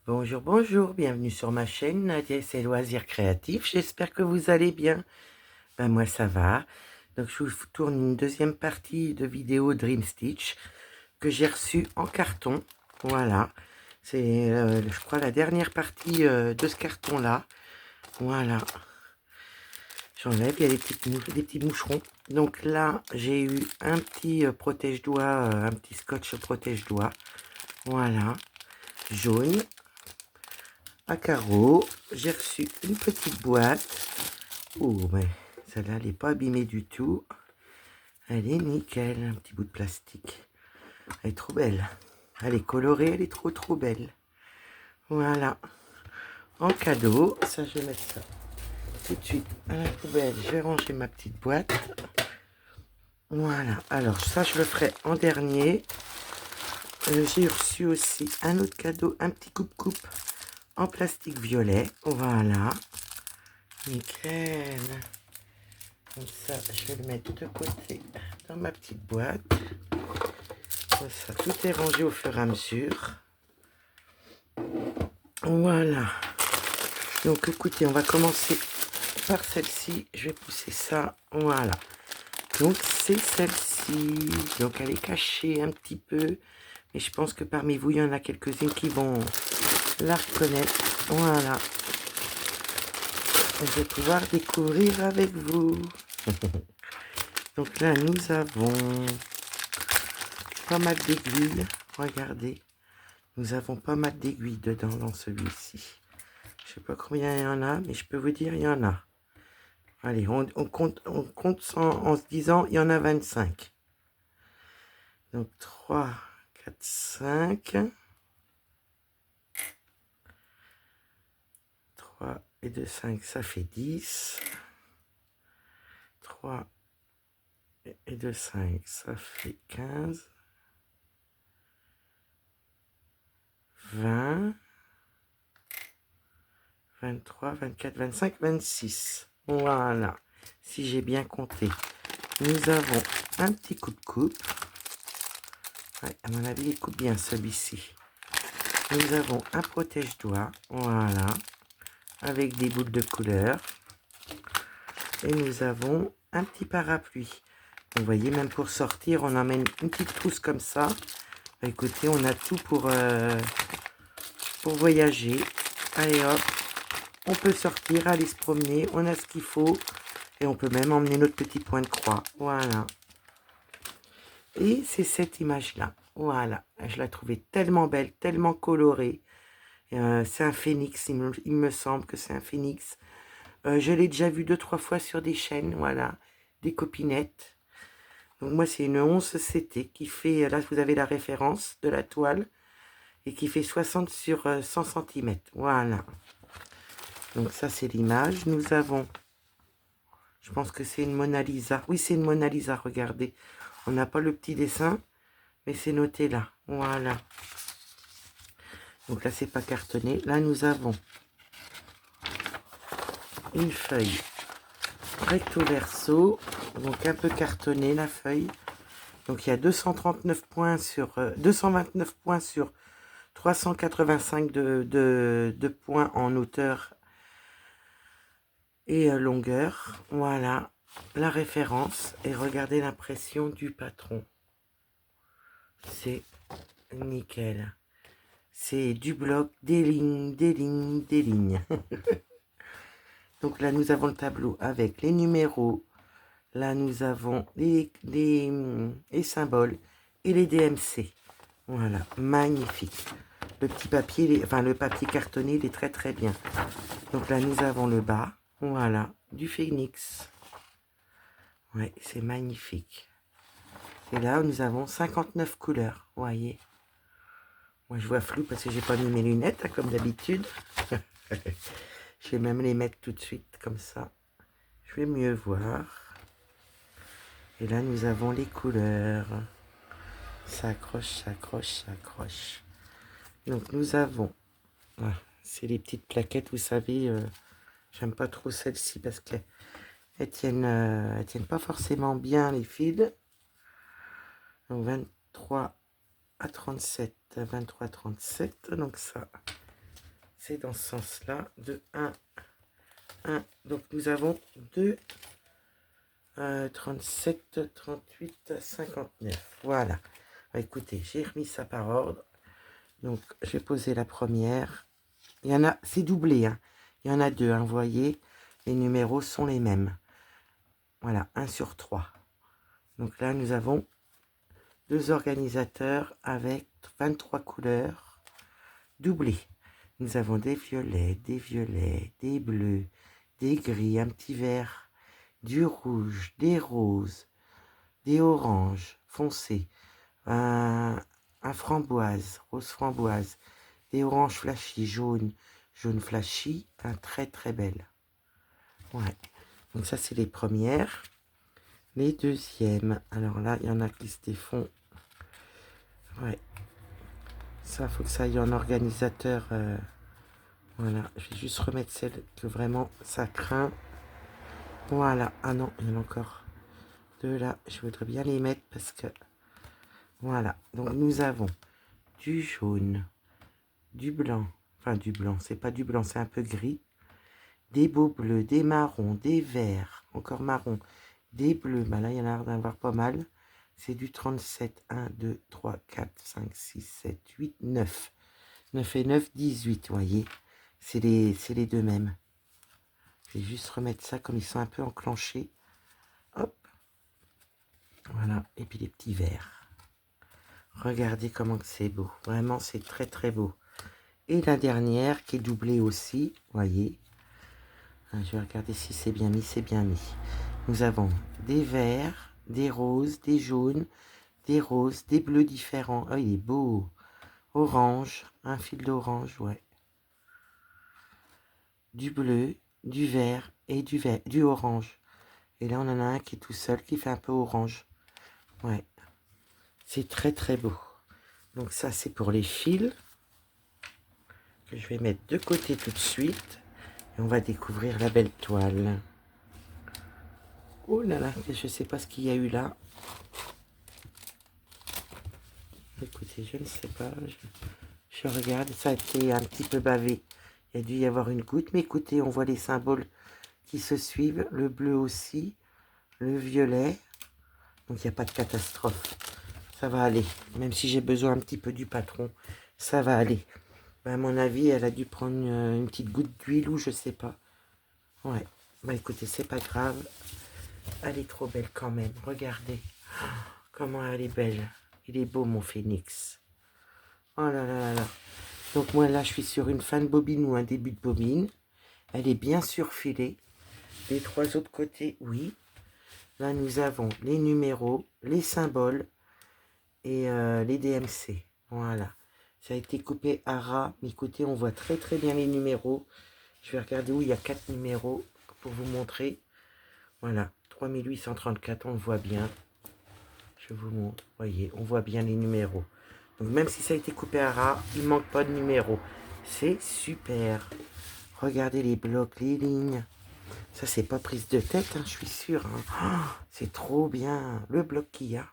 Bonjour, bonjour, bienvenue sur ma chaîne Nadia et ses loisirs créatifs. J'espère que vous allez bien. Ben moi ça va. Donc je vous tourne une deuxième partie de vidéo Dream Stitch que j'ai reçue en carton. Voilà, c'est je crois la dernière partie de ce carton là. Voilà, j'enlève, il y a des petits moucherons. Donc là j'ai eu un petit protège-doigts, un petit scotch protège-doigts. Voilà, jaune. À carreaux, j'ai reçu une petite boîte. Oh, mais celle-là, elle n'est pas abîmée du tout. Elle est nickel, un petit bout de plastique. Elle est trop belle. Elle est colorée, elle est trop belle. Voilà. En cadeau, ça, je vais mettre ça tout de suite à la poubelle. Je vais ranger ma petite boîte. Voilà. Alors, ça, je le ferai en dernier. J'ai reçu aussi un autre cadeau, un petit coupe-coupe en plastique violet. Voilà. Nickel. Comme ça, je vais le mettre de côté dans ma petite boîte. Comme ça, tout est rangé au fur et à mesure. Voilà. Donc, écoutez, on va commencer par celle-ci. Je vais pousser ça. Voilà. Donc, c'est celle-ci. Donc, elle est cachée un petit peu. Mais je pense que parmi vous, il y en a quelques-unes qui vont la reconnaître. Voilà. Je vais pouvoir découvrir avec vous. Donc là, nous avons pas mal d'aiguilles. Regardez. Nous avons pas mal d'aiguilles dedans dans celui-ci. Je sais pas combien il y en a, mais je peux vous dire il y en a. Allez, on compte en se disant il y en a 25. Donc 3, 4, 5. 3 et 2, 5, ça fait 10. 3 et 2, 5, ça fait 15. 20. 23, 24, 25, 26. Voilà. Si j'ai bien compté. Nous avons un petit coup de coupe. Ouais, à mon avis, il coupe bien celui-ci. Nous avons un protège-doigts. Voilà. Avec des boules de couleur. Et nous avons un petit parapluie. Vous voyez, même pour sortir, on emmène une petite trousse comme ça. Bah, écoutez, on a tout pour voyager. Allez hop. On peut sortir, aller se promener. On a ce qu'il faut. Et on peut même emmener notre petit point de croix. Voilà. Et c'est cette image-là. Voilà. Je la trouvais tellement belle, tellement colorée. C'est un phénix. Il me semble que c'est un phénix. Je l'ai déjà vu 2-3 fois sur des chaînes. Voilà. Des copinettes. Donc moi, c'est une 11 CT qui fait... Là, vous avez la référence de la toile. Et qui fait 60 sur 100 cm. Voilà. Donc ça, c'est l'image. Nous avons... Je pense que c'est une Mona Lisa. Oui, c'est une Mona Lisa, regardez. On n'a pas le petit dessin, mais c'est noté là. Voilà. Donc là, c'est pas cartonné. Là, nous avons une feuille recto verso. Donc un peu cartonné la feuille. Donc il y a 239 points sur 229 points sur 385 de points en hauteur et longueur. Voilà la référence. Et regardez l'impression du patron. C'est nickel. C'est du bloc, des lignes, des lignes, des lignes. Donc là, nous avons le tableau avec les numéros. Là, nous avons les symboles et les DMC. Voilà, magnifique. Le petit papier, enfin le papier cartonné, il est très bien. Donc là, nous avons le bas. Voilà, du phénix. Ouais, c'est magnifique. Et là, nous avons 59 couleurs, vous voyez. Moi, je vois flou parce que j'ai pas mis mes lunettes, hein, comme d'habitude. Je vais même les mettre tout de suite, comme ça. Je vais mieux voir. Et là, nous avons les couleurs. Ça accroche, ça accroche, ça accroche. Donc, nous avons... Ah, c'est les petites plaquettes, vous savez. J'aime pas trop celles-ci parce qu'elles tiennent pas forcément bien les fils. Donc, 23 à 37. 23 à 37. Donc, ça... c'est dans ce sens-là, de 1, 1. Donc nous avons 2, 37, 38, 59. Voilà. Écoutez, j'ai remis ça par ordre. Donc j'ai posé la première. Il y en a, c'est doublé, hein. Il y en a 2, hein, vous voyez, les numéros sont les mêmes. Voilà, 1 sur 3. Donc là, nous avons 2 organisateurs avec 23 couleurs doublées. Nous avons des violets, des bleus, des gris, un petit vert, du rouge, des roses, des oranges foncés, un framboise, rose framboise, des oranges flashy, jaune flashy, un très belle. Ouais. Donc ça, c'est les premières. Les deuxièmes. Alors là, il y en a qui se défont. Ouais. Ça, faut que ça aille en organisateur. Voilà. Je vais juste remettre celle que vraiment ça craint. Voilà. Ah non, il y en a encore 2 là. Je voudrais bien les mettre parce que... Voilà. Donc nous avons du jaune, du blanc. Enfin, du blanc. C'est pas du blanc, c'est un peu gris. Des beaux bleus, des marrons, des verts. Encore marron. Des bleus. Bah là, il y en a l'air d'avoir pas mal. C'est du 37. 1, 2, 3, 4, 5, 6, 7, 8, 9. 9 et 9, 18, vous voyez. C'est les deux mêmes. Je vais juste remettre ça comme ils sont un peu enclenchés. Hop. Voilà. Et puis les petits verts. Regardez comment c'est beau. Vraiment, c'est très beau. Et la dernière qui est doublée aussi, vous voyez. Je vais regarder si c'est bien mis. C'est bien mis. Nous avons des verts, des roses, des jaunes, des roses, des bleus différents. Oh, il est beau. Orange, un fil d'orange, ouais. Du bleu, du vert et du orange. Et là, on en a un qui est tout seul, qui fait un peu orange. Ouais. C'est très beau. Donc ça, c'est pour les fils que je vais mettre de côté tout de suite. Et on va découvrir la belle toile. Oh là là, je ne sais pas ce qu'il y a eu là. Écoutez, je ne sais pas. Je regarde, ça a été un petit peu bavé. Il y a dû y avoir une goutte. Mais écoutez, on voit les symboles qui se suivent. Le bleu aussi. Le violet. Donc il n'y a pas de catastrophe. Ça va aller. Même si j'ai besoin un petit peu du patron, ça va aller. À mon avis, elle a dû prendre une petite goutte d'huile ou je sais pas. Ouais. Bah écoutez, c'est pas grave. Elle est trop belle quand même. Regardez. Oh, comment elle est belle. Il est beau mon phénix. Oh là là là là. Donc moi là, je suis sur une fin de bobine ou un début de bobine. Elle est bien surfilée. Les 3 autres côtés, oui. Là, nous avons les numéros, les symboles et les DMC. Voilà. Ça a été coupé à ras. Mais écoutez, on voit très bien les numéros. Je vais regarder où il y a 4 numéros pour vous montrer. Voilà. 3834, on le voit bien. Je vous montre. Vous voyez, on voit bien les numéros. Donc même si ça a été coupé à ras, il ne manque pas de numéros. C'est super. Regardez les blocs, les lignes. Ça, c'est pas prise de tête, hein, je suis sûre. Hein. Oh, c'est trop bien. Le bloc qu'il y a.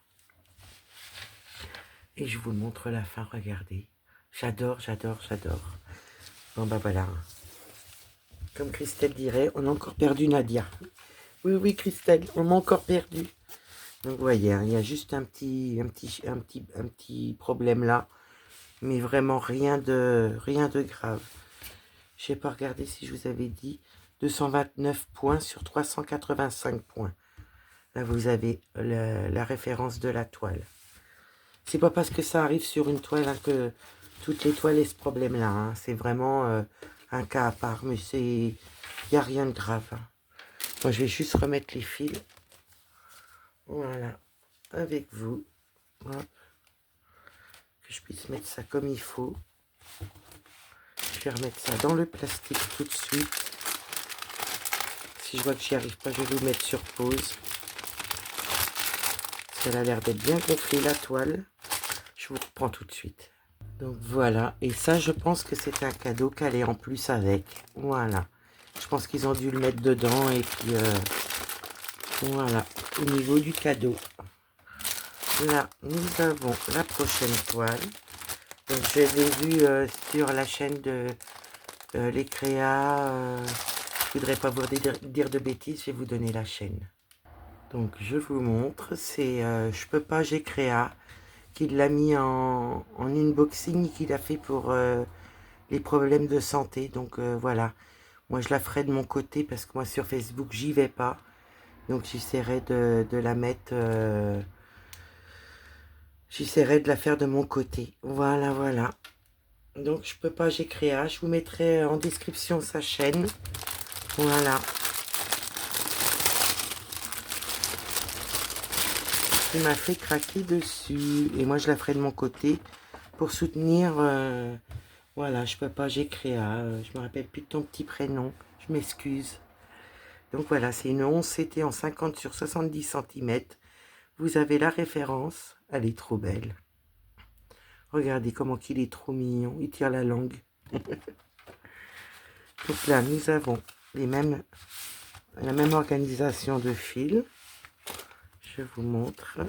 Et je vous le montre la fin, regardez. J'adore. Bon, bah voilà. Comme Christelle dirait, on a encore perdu Nadia. Oui, Christelle, on m'a encore perdu. Donc, vous voyez, hein, il y a juste un petit problème là. Mais vraiment rien de grave. Je n'ai pas regardé si je vous avais dit 229 points sur 385 points. Là, vous avez la référence de la toile. C'est pas parce que ça arrive sur une toile hein, que toutes les toiles aient ce problème-là. Hein. C'est vraiment un cas à part, mais il n'y a rien de grave. Hein. Moi, je vais juste remettre les fils. Voilà, avec vous. Hop. Que je puisse mettre ça comme il faut. Je vais remettre ça dans le plastique tout de suite. Si je vois que j'y arrive pas, je vais vous mettre sur pause. Elle a l'air d'être bien gonflée la toile. Je vous reprends tout de suite. Donc voilà, et ça je pense que c'est un cadeau qu'elle est en plus avec. Voilà, je pense qu'ils ont dû le mettre dedans et puis voilà, au niveau du cadeau. Là, nous avons la prochaine toile. Donc je l'ai vue sur la chaîne de Les créas, je voudrais pas vous dire de bêtises, je vais vous donner la chaîne. Donc je vous montre, c'est Je peux pas, j'ai créa, qu'il l'a mis en unboxing, qu'il a fait pour les problèmes de santé. Donc voilà, moi je la ferai de mon côté parce que moi sur Facebook j'y vais pas. Donc j'essaierai de la mettre, j'essaierai de la faire de mon côté. Voilà, voilà. Donc je peux pas, j'ai créa. Je vous mettrai en description sa chaîne. Voilà. Il m'a fait craquer dessus. Et moi je la ferai de mon côté pour soutenir. Voilà, je peux pas, j'ai créa. Je me rappelle plus de ton petit prénom. Je m'excuse. Donc voilà, c'est une 11 CT en 50 sur 70 cm. Vous avez la référence. Elle est trop belle. Regardez comment il est trop mignon. Il tire la langue. Donc là, nous avons la même organisation de fils. Je vous montre.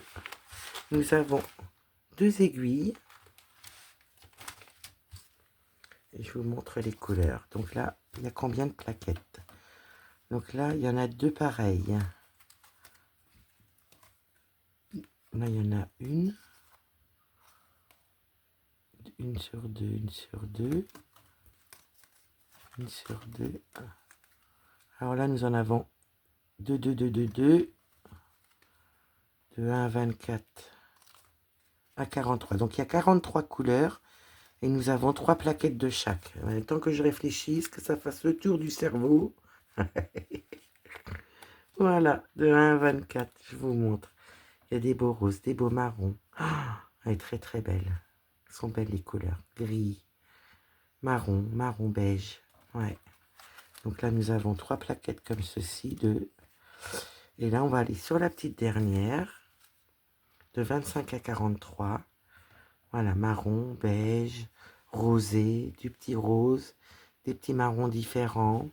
Nous avons 2 aiguilles. Et je vous montre les couleurs. Donc là, il y a combien de plaquettes? Donc là, il y en a 2 pareilles. Là, il y en a une sur 2, une sur 2, une sur 2. Alors là, nous en avons 2, 2, 2, 2, 2, de 1 à 24 à 43. Donc il y a 43 couleurs et nous avons 3 plaquettes de chaque. En même temps que je réfléchisse, que ça fasse le tour du cerveau. Voilà, de 1 à 24, je vous montre. Il y a des beaux roses, des beaux marrons. Elle est très très belle. Elles sont belles les couleurs. Gris, marron, marron beige. Ouais. Donc là, nous avons 3 plaquettes comme ceci. Et là, on va aller sur la petite dernière. De 25 à 43. Voilà, marron, beige, rosé, du petit rose, des petits marrons différents,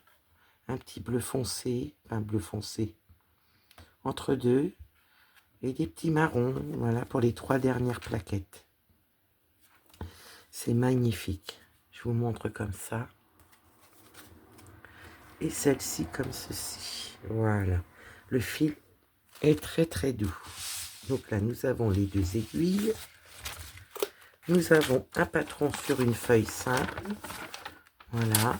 un petit bleu foncé, un bleu foncé entre deux, et des petits marrons, voilà, pour les 3 dernières plaquettes. C'est magnifique. Je vous montre comme ça. Et celle-ci comme ceci. Voilà. Le fil est très très doux. Donc là, nous avons les 2 aiguilles. Nous avons un patron sur une feuille simple. Voilà.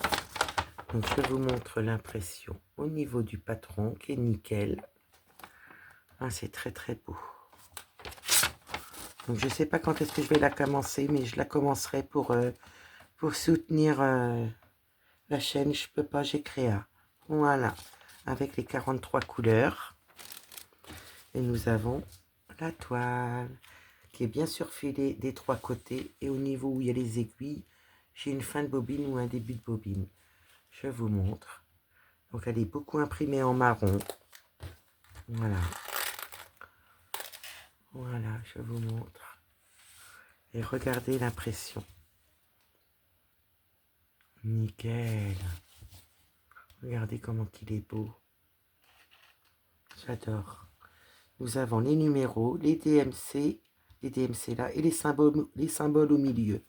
Donc je vous montre l'impression au niveau du patron qui est nickel. Ah, c'est très très beau. Donc je ne sais pas quand est-ce que je vais la commencer, mais je la commencerai pour soutenir la chaîne. Je peux pas, j'ai créa. Voilà. Avec les 43 couleurs. Et nous avons la toile qui est bien surfilée des 3 côtés. Et au niveau où il y a les aiguilles, j'ai une fin de bobine ou un début de bobine. Je vous montre. Donc elle est beaucoup imprimée en marron. Voilà. Voilà, je vous montre. Et regardez l'impression. Nickel. Regardez comment il est beau. J'adore. Nous avons les numéros, les DMC là, et les symboles au milieu.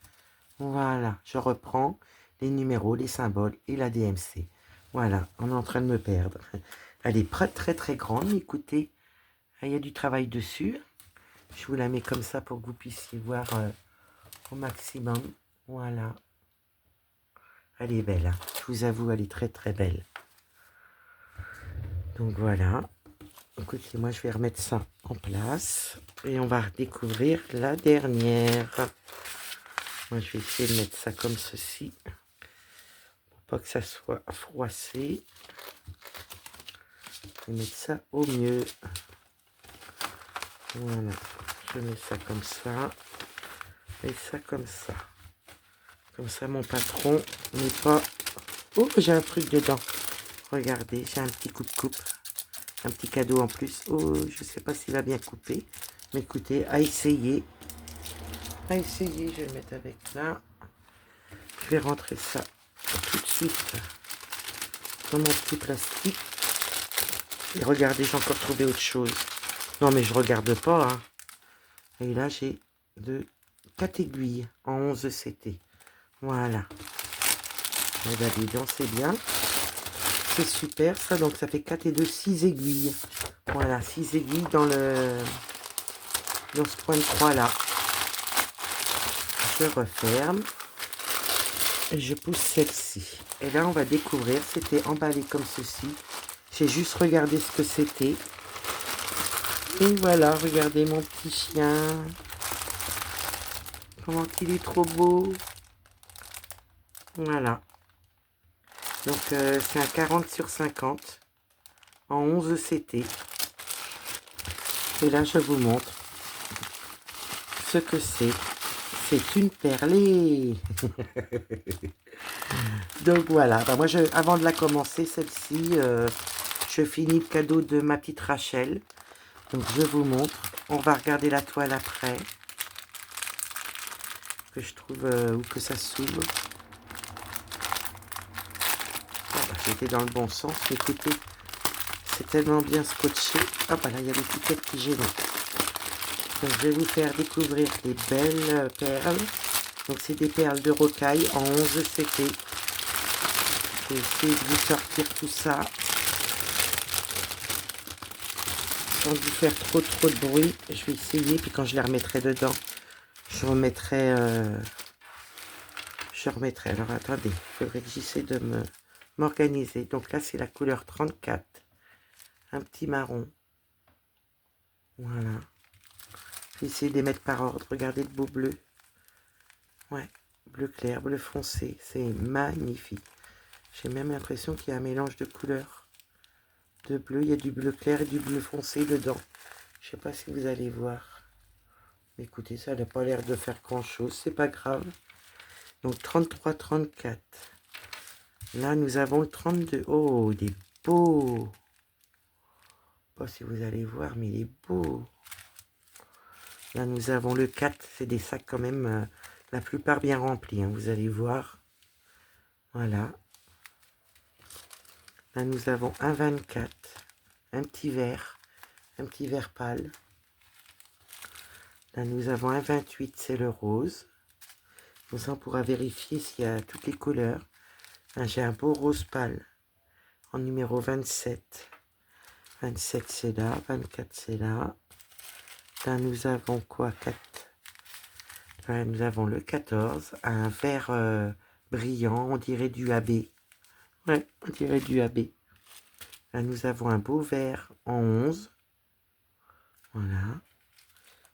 Voilà, je reprends les numéros, les symboles et la DMC. Voilà, on est en train de me perdre. Elle est très très grande, écoutez. Il y a du travail dessus. Je vous la mets comme ça pour que vous puissiez voir au maximum. Voilà. Elle est belle, hein. Je vous avoue, elle est très très belle. Donc voilà. Écoutez, moi je vais remettre ça en place. Et on va découvrir la dernière. Moi je vais essayer de mettre ça comme ceci. Pour pas que ça soit froissé. Je vais mettre ça au mieux. Voilà. Je mets ça comme ça. Et ça comme ça. Comme ça mon patron n'est pas... Oh, j'ai un truc dedans. Regardez, j'ai un petit coup de coupe. Un petit cadeau en plus. Oh, je sais pas s'il va bien couper. Mais écoutez, à essayer. À essayer, je vais le mettre avec là. Je vais rentrer ça tout de suite dans mon petit plastique. Et regardez, j'ai encore trouvé autre chose. Non, mais je regarde pas. Hein. Et là, j'ai 4 aiguilles en 11 CT. Voilà. Eh ben, dis donc, c'est bien. C'est super, ça. Donc, ça fait 4 et 2, 6 aiguilles. Voilà, 6 aiguilles dans ce point de croix-là. Je referme. Et je pousse celle-ci. Et là, on va découvrir. C'était emballé comme ceci. J'ai juste regardé ce que c'était. Et voilà, regardez mon petit chien. Comment il est trop beau. Voilà. Donc, c'est un 40 sur 50 en 11 CT. Et là, je vous montre ce que c'est. C'est une perlée. Donc, voilà. Ben, moi, avant de la commencer, celle-ci, je finis le cadeau de ma petite Rachel. Donc, je vous montre. On va regarder la toile après. Que je trouve où que ça s'ouvre. Ah, bah, j'étais dans le bon sens. Écoutez, c'est tellement bien scotché. Ah bah là, il y a l'étiquette qui gêne. Donc, je vais vous faire découvrir des belles perles. Donc, c'est des perles de rocaille en 11 CT. Je vais essayer de vous sortir tout ça. Sans vous faire trop de bruit. Je vais essayer. Puis quand je les remettrai dedans, je remettrai... Alors, attendez. Il faudrait que j'essaie de m'organiser. Donc là, c'est la couleur 34. Un petit marron. Voilà. Je vais essayer de les mettre par ordre. Regardez le beau bleu. Ouais. Bleu clair, bleu foncé. C'est magnifique. J'ai même l'impression qu'il y a un mélange de couleurs. De bleu. Il y a du bleu clair et du bleu foncé dedans. Je sais pas si vous allez voir. Mais écoutez, ça n'a pas l'air de faire grand chose. C'est pas grave. Donc 33, 34. Là, nous avons le 32. Oh, des beaux. Je sais pas si vous allez voir, mais il est beau. Là, nous avons le 4. C'est des sacs quand même, la plupart bien remplis. Hein, vous allez voir. Voilà. Là, nous avons un 24. Un petit vert pâle. Là, nous avons un 28, c'est le rose. Comme ça, on pourra vérifier s'il y a toutes les couleurs. Là, j'ai un beau rose pâle en numéro 27. 27, c'est là. 24, c'est là. Là, nous avons quoi? 4. Là, nous avons le 14. Un vert brillant, on dirait du AB. Ouais, on dirait du AB. Là, nous avons un beau vert en 11. Voilà.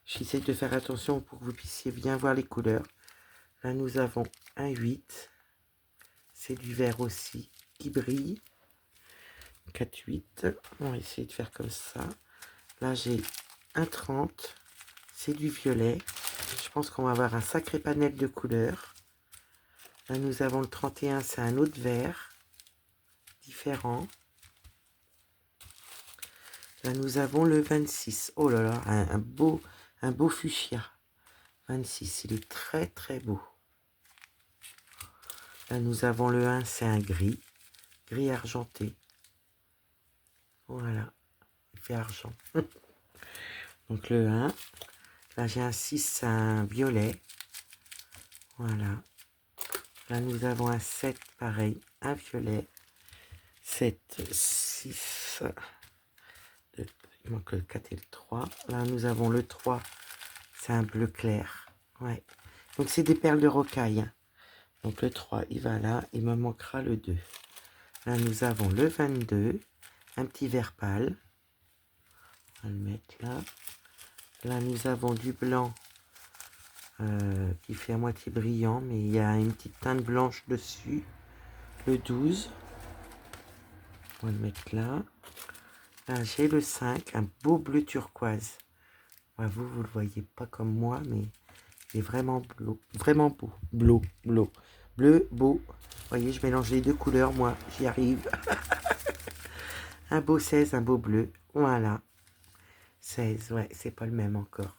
J'essaie de faire attention pour que vous puissiez bien voir les couleurs. Là, nous avons un 8. C'est du vert aussi qui brille. 4, 8. On va essayer de faire comme ça. Là, j'ai un 30. C'est du violet. Je pense qu'on va avoir un sacré panel de couleurs. Là, nous avons le 31. C'est un autre vert. Différent. Là, nous avons le 26. Oh là là, un beau fuchsia. 26, il est très très beau. Là, nous avons le 1, c'est un gris argenté. Voilà, il fait argent. Donc le 1. Là, j'ai un 6, c'est un violet. Voilà. Là, nous avons un 7, pareil, un violet. 7, 6. Il manque le 4 et le 3. Là, nous avons le 3, c'est un bleu clair. Ouais. Donc, c'est des perles de rocaille. Donc, le 3, il va là. Il me manquera le 2. Là, nous avons le 22. Un petit vert pâle. On va le mettre là. Là, nous avons du blanc qui fait à moitié brillant, mais il y a une petite teinte blanche dessus. Le 12. On va le mettre là. Là, j'ai le 5. Un beau bleu turquoise. Ouais, vous le voyez pas comme moi, mais il est vraiment beau. Vraiment beau. Bleu, beau. Vous voyez, je mélange les deux couleurs, moi. J'y arrive. Un beau 16, un beau bleu. Voilà. 16, ouais, c'est pas le même encore.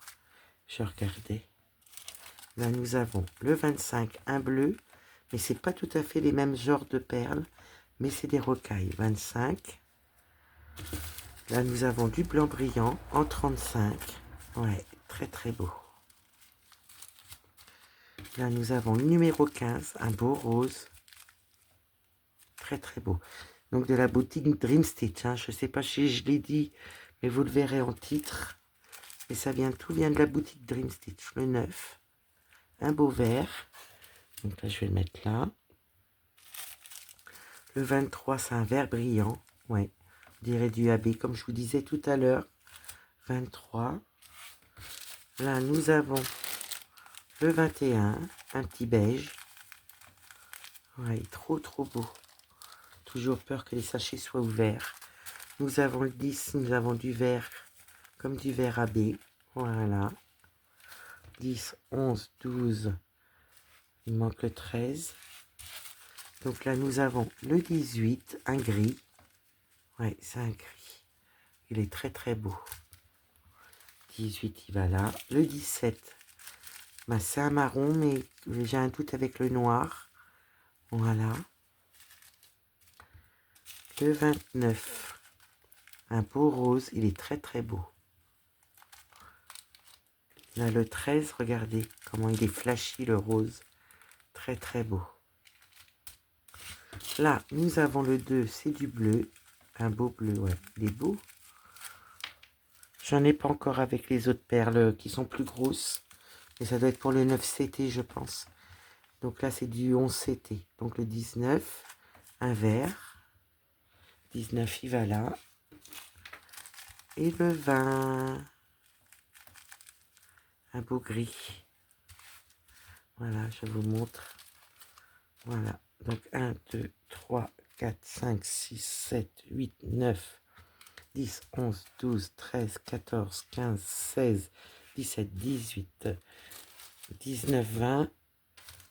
Je regardais. Là, nous avons le 25, un bleu. Mais c'est pas tout à fait les mêmes genres de perles. Mais c'est des rocailles. 25. Là, nous avons du blanc brillant en 35. Ouais, très très beau. Là, nous avons le numéro 15, un beau rose. très très beau. Donc de la boutique Dream Stitch, hein. Je ne sais pas si je l'ai dit, mais vous le verrez en titre. Et ça vient, tout vient de la boutique Dream Stitch. Le 9, un beau vert. Donc là, je vais le mettre là. Le 23, c'est un vert brillant. Ouais, on dirait du AB, comme je vous disais tout à l'heure. 23. Là, nous avons le 21, un petit beige. Ouais, trop trop beau. Toujours peur que les sachets soient ouverts. Nous avons le 10, nous avons du vert comme du vert AB. Voilà. 10, 11, 12. Il manque le 13. Donc là, nous avons le 18, un gris. Ouais, c'est un gris. Il est très très beau. 18, il va là. Le 17, bah, c'est un marron, mais j'ai un doute avec le noir. Voilà. Le 29, un beau rose. Il est très très beau. Là, le 13, regardez comment il est flashy, le rose. Très très beau. Là, nous avons le 2, c'est du bleu. Un beau bleu, ouais. Il est beau. J'en ai pas encore avec les autres perles qui sont plus grosses. Mais ça doit être pour le 9 CT, je pense. Donc là, c'est du 11 CT. Donc le 19, un vert. 19, il va là. Et le 20, un beau gris. Voilà, je vous montre. Voilà. Donc 1, 2, 3, 4, 5, 6, 7, 8, 9, 10, 11, 12, 13, 14, 15, 16, 17, 18, 19, 20,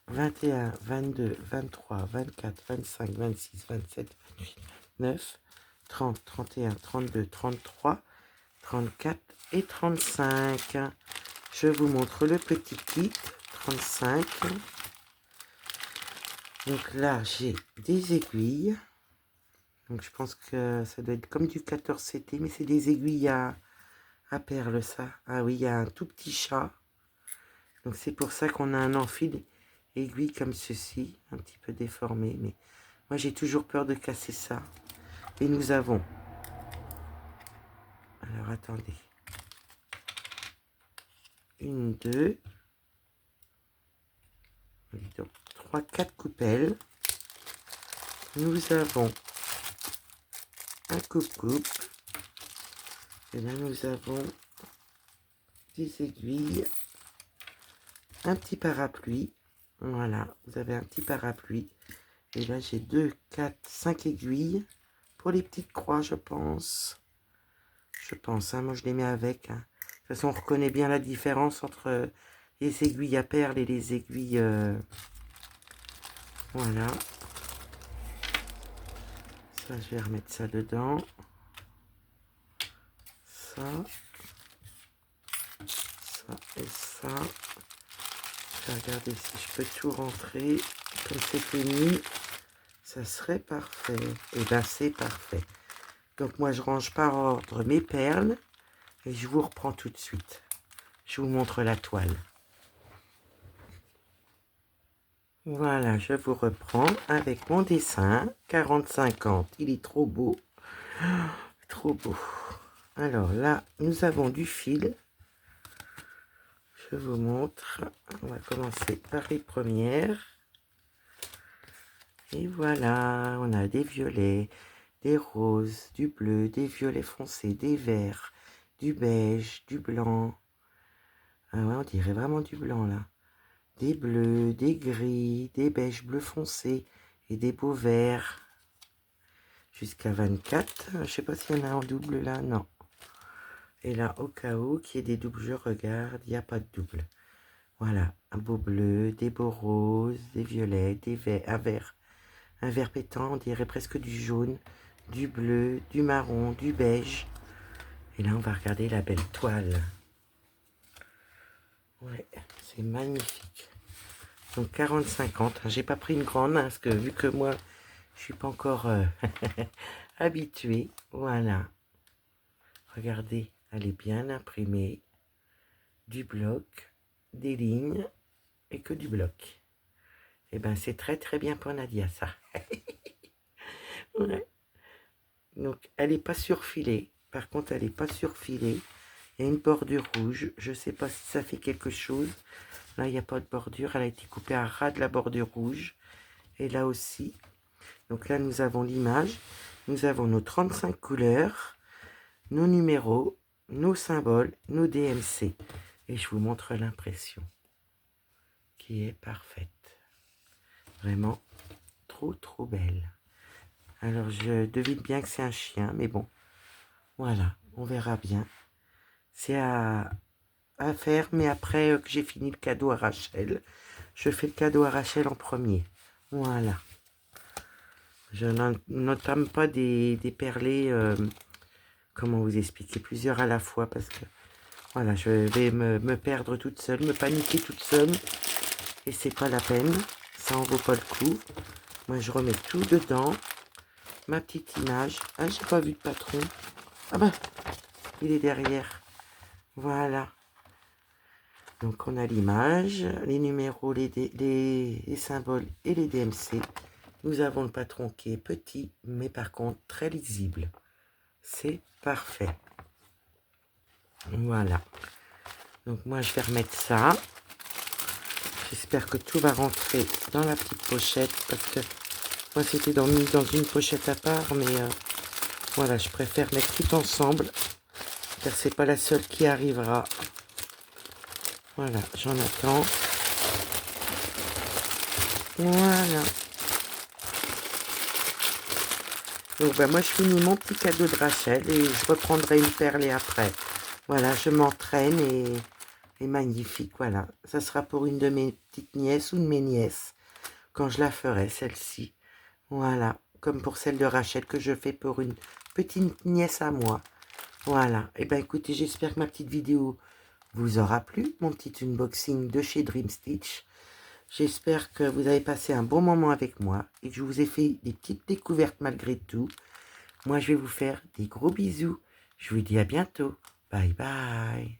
21, 22, 23, 24, 25, 26, 27, 28, 29, 30, 31, 32, 33, 34 et 35. Je vous montre le petit kit, 35. Donc là, j'ai des aiguilles. Donc je pense que ça doit être comme du 14 CT, mais c'est des aiguilles à perles, ça. Ah oui, il y a un tout petit chat. Donc c'est pour ça qu'on a un enfil aiguille comme ceci, un petit peu déformé. Mais moi, j'ai toujours peur de casser ça. Et nous avons... Alors, attendez. 1, 2... 3, 4 coupelles. Nous avons un coupe-coupe. Et là, nous avons des aiguilles. Un petit parapluie. Voilà, vous avez un petit parapluie. Et là, j'ai 2, 4, 5 aiguilles. Pour les petites croix, je pense. Je pense, hein, moi je les mets avec. Hein. De toute façon, on reconnaît bien la différence entre les aiguilles à perles et les aiguilles... Voilà. Ça, je vais remettre ça dedans. Ça. Ça et ça. Je vais regarder si je peux tout rentrer. Comme c'est fini, ça serait parfait. Et bien, c'est parfait. Donc, moi, je range par ordre mes perles. Et je vous reprends tout de suite. Je vous montre la toile. Voilà, je vous reprends avec mon dessin. 40-50. Il est trop beau. Trop beau. Alors là, nous avons du fil. Je vous montre. On va commencer par les premières. Et voilà, on a des violets, des roses, du bleu, des violets foncés, des verts, du beige, du blanc. Ah ouais, on dirait vraiment du blanc là. Des bleus, des gris, des beiges bleu foncé et des beaux verts. Jusqu'à 24. Je sais pas s'il y en a en double là, non. Et là, au cas où qu'il y ait des doubles, je regarde, il n'y a pas de double. Voilà, un beau bleu, des beaux roses, des violets, des verts, un vert pétant, on dirait presque du jaune, du bleu, du marron, du beige. Et là, on va regarder la belle toile. Ouais, c'est magnifique. Donc 40-50, j'ai pas pris une grande, hein, parce que vu que moi, je suis pas encore habituée. Voilà. Regardez, elle est bien imprimée. Du bloc, des lignes et que du bloc. Et ben c'est très très bien pour Nadia ça. Ouais. Donc, elle n'est pas surfilée. Par contre, elle n'est pas surfilée. Il y a une bordure rouge. Je ne sais pas si ça fait quelque chose. Là, il n'y a pas de bordure. Elle a été coupée à ras de la bordure rouge. Et là aussi. Donc là, nous avons l'image. Nous avons nos 35 couleurs, nos numéros, nos symboles, nos DMC. Et je vous montre l'impression qui est parfaite. Vraiment trop, trop belle. Alors, je devine bien que c'est un chien, mais bon. Voilà, on verra bien. C'est à faire, mais après que j'ai fini le cadeau à Rachel, je fais le cadeau à Rachel en premier. Voilà. Je n'entame pas des perlés, comment vous expliquer, plusieurs à la fois, parce que, voilà, je vais me perdre toute seule, me paniquer toute seule, et c'est pas la peine, ça en vaut pas le coup. Moi, je remets tout dedans, ma petite image. Ah, j'ai pas vu de patron. Ah ben, il est derrière. Voilà. Donc on a l'image, les numéros, les symboles et les DMC. Nous avons le patron qui est petit, mais par contre très lisible. C'est parfait. Voilà. Donc moi je vais remettre ça. J'espère que tout va rentrer dans la petite pochette, parce que moi c'était mis dans une pochette à part, mais voilà, je préfère mettre tout ensemble, car c'est pas la seule qui arrivera. Voilà, j'en attends. Voilà. Donc ben, moi je finis mon petit cadeau de Rachel et je reprendrai une perlée après. Voilà, je m'entraîne et magnifique, voilà. Ça sera pour une de mes petites nièces ou de mes nièces, quand je la ferai, celle-ci. Voilà, comme pour celle de Rachel que je fais pour une petite nièce à moi. Voilà, et ben écoutez, j'espère que ma petite vidéo vous aura plu, mon petit unboxing de chez Dream Stitch. J'espère que vous avez passé un bon moment avec moi et que je vous ai fait des petites découvertes malgré tout. Moi, je vais vous faire des gros bisous. Je vous dis à bientôt. Bye bye.